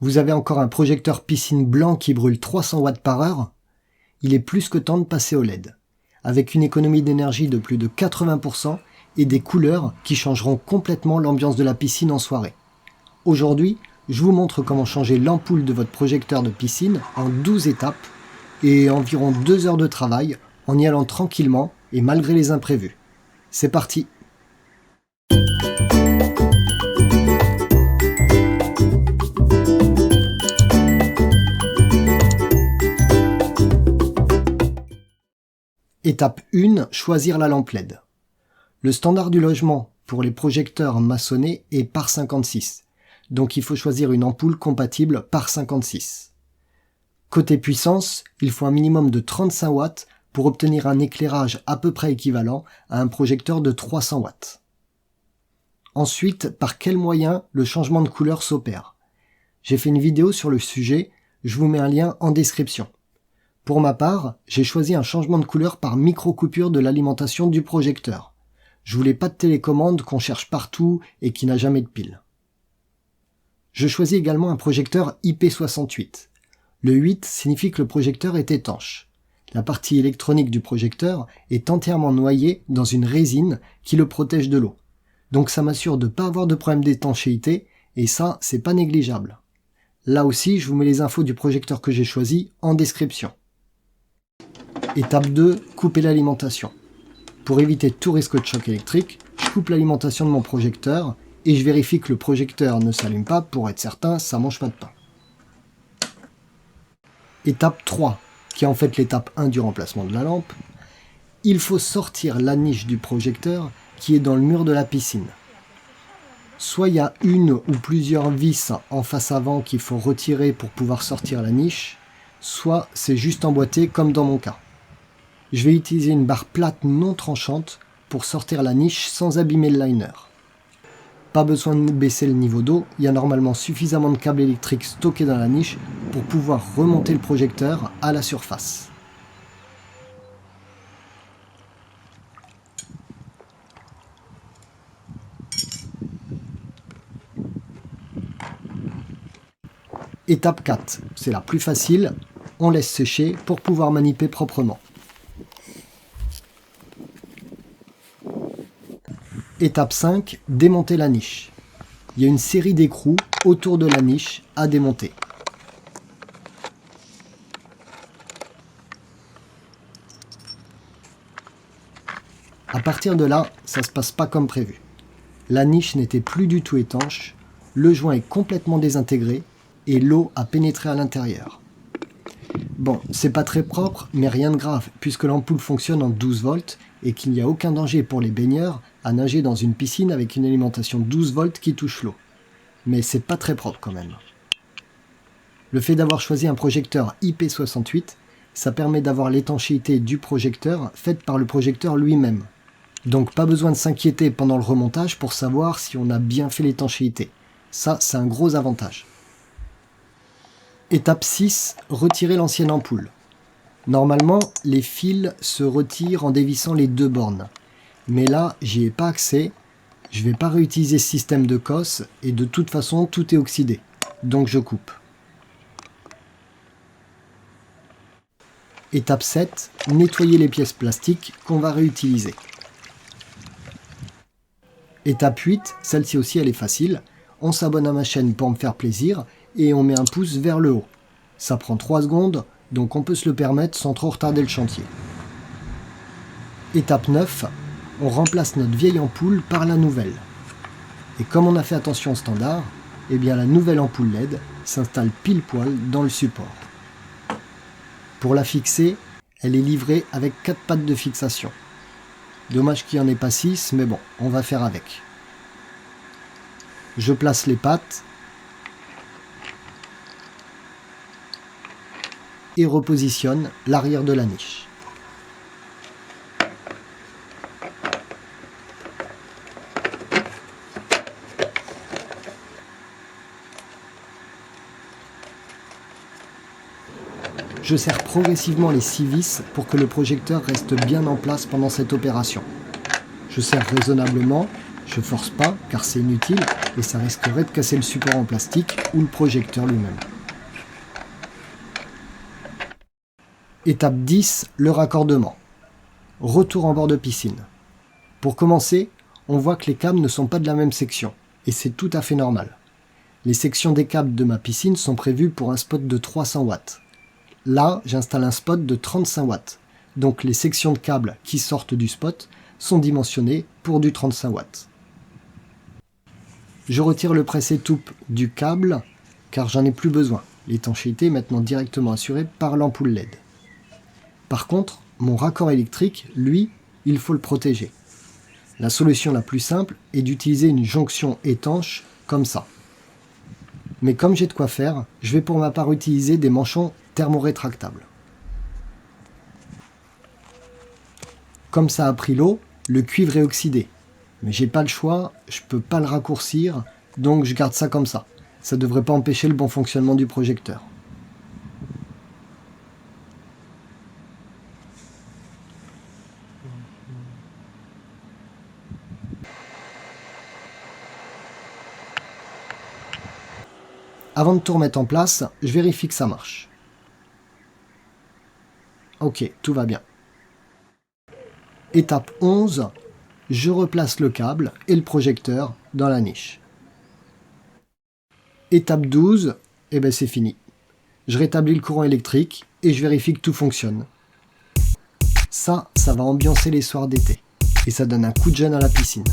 Vous avez encore un projecteur piscine blanc qui brûle 300 watts par heure? Il est plus que temps de passer au LED, avec une économie d'énergie de plus de 80% et des couleurs qui changeront complètement l'ambiance de la piscine en soirée. Aujourd'hui, je vous montre comment changer l'ampoule de votre projecteur de piscine en 12 étapes et environ 2 heures de travail en y allant tranquillement et malgré les imprévus. C'est parti! Étape 1, choisir la lampe LED. Le standard du logement pour les projecteurs maçonnés est par 56, donc il faut choisir une ampoule compatible par 56. Côté puissance, il faut un minimum de 35 watts pour obtenir un éclairage à peu près équivalent à un projecteur de 300 watts. Ensuite, par quel moyen le changement de couleur s'opère? J'ai fait une vidéo sur le sujet, je vous mets un lien en description. Pour ma part, j'ai choisi un changement de couleur par micro-coupure de l'alimentation du projecteur. Je voulais pas de télécommande qu'on cherche partout et qui n'a jamais de pile. Je choisis également un projecteur IP68. Le 8 signifie que le projecteur est étanche. La partie électronique du projecteur est entièrement noyée dans une résine qui le protège de l'eau. Donc ça m'assure de ne pas avoir de problème d'étanchéité et ça, c'est pas négligeable. Là aussi, je vous mets les infos du projecteur que j'ai choisi en description. Étape 2, couper l'alimentation. Pour éviter tout risque de choc électrique, je coupe l'alimentation de mon projecteur et je vérifie que le projecteur ne s'allume pas pour être certain ça mange pas de pain. Étape 3, qui est en fait l'étape 1 du remplacement de la lampe. Il faut sortir la niche du projecteur qui est dans le mur de la piscine. Soit il y a une ou plusieurs vis en face avant qu'il faut retirer pour pouvoir sortir la niche, soit c'est juste emboîté comme dans mon cas. Je vais utiliser une barre plate non tranchante pour sortir la niche sans abîmer le liner. Pas besoin de baisser le niveau d'eau, il y a normalement suffisamment de câbles électriques stockés dans la niche pour pouvoir remonter le projecteur à la surface. Étape 4, c'est la plus facile, on laisse sécher pour pouvoir manipuler proprement. Étape 5, démonter la niche. Il y a une série d'écrous autour de la niche à démonter. À partir de là, ça se passe pas comme prévu. La niche n'était plus du tout étanche, le joint est complètement désintégré et l'eau a pénétré à l'intérieur. Bon, c'est pas très propre, mais rien de grave, puisque l'ampoule fonctionne en 12 volts et qu'il n'y a aucun danger pour les baigneurs à nager dans une piscine avec une alimentation 12 volts qui touche l'eau. Mais c'est pas très propre quand même. Le fait d'avoir choisi un projecteur IP68, ça permet d'avoir l'étanchéité du projecteur faite par le projecteur lui-même. Donc pas besoin de s'inquiéter pendant le remontage pour savoir si on a bien fait l'étanchéité. Ça, c'est un gros avantage. Étape 6, retirer l'ancienne ampoule. Normalement, les fils se retirent en dévissant les deux bornes. Mais là, j'y ai pas accès, je vais pas réutiliser ce système de cosse et de toute façon, tout est oxydé. Donc je coupe. Étape 7, nettoyer les pièces plastiques qu'on va réutiliser. Étape 8, celle-ci aussi elle est facile. On s'abonne à ma chaîne pour me faire plaisir et on met un pouce vers le haut. Ça prend 3 secondes, donc on peut se le permettre sans trop retarder le chantier. Étape 9, on remplace notre vieille ampoule par la nouvelle. Et comme on a fait attention au standard, eh bien la nouvelle ampoule LED s'installe pile poil dans le support. Pour la fixer, elle est livrée avec 4 pattes de fixation. Dommage qu'il n'y en ait pas 6, mais bon, on va faire avec. Je place les pattes et repositionne l'arrière de la niche. Je serre progressivement les 6 vis pour que le projecteur reste bien en place pendant cette opération. Je serre raisonnablement Je force pas car c'est inutile et ça risquerait de casser le support en plastique ou le projecteur lui-même. Étape 10, le raccordement. Retour en bord de piscine. Pour commencer, on voit que les câbles ne sont pas de la même section, et c'est tout à fait normal. Les sections des câbles de ma piscine sont prévues pour un spot de 300 watts. Là, j'installe un spot de 35 watts, donc les sections de câbles qui sortent du spot sont dimensionnées pour du 35 watts. Je retire le presse-étoupe du câble, car j'en ai plus besoin. L'étanchéité est maintenant directement assurée par l'ampoule LED. Par contre, mon raccord électrique, lui, il faut le protéger. La solution la plus simple est d'utiliser une jonction étanche comme ça. Mais comme j'ai de quoi faire, je vais pour ma part utiliser des manchons thermorétractables. Comme ça a pris l'eau, le cuivre est oxydé. Mais j'ai pas le choix, je peux pas le raccourcir, donc je garde ça comme ça. Ça devrait pas empêcher le bon fonctionnement du projecteur. Avant de tout remettre en place, je vérifie que ça marche. Ok, tout va bien. Étape 11, je replace le câble et le projecteur dans la niche. Étape 12, et ben c'est fini. Je rétablis le courant électrique et je vérifie que tout fonctionne. Ça va ambiancer les soirs d'été. Et ça donne un coup de jeune à la piscine.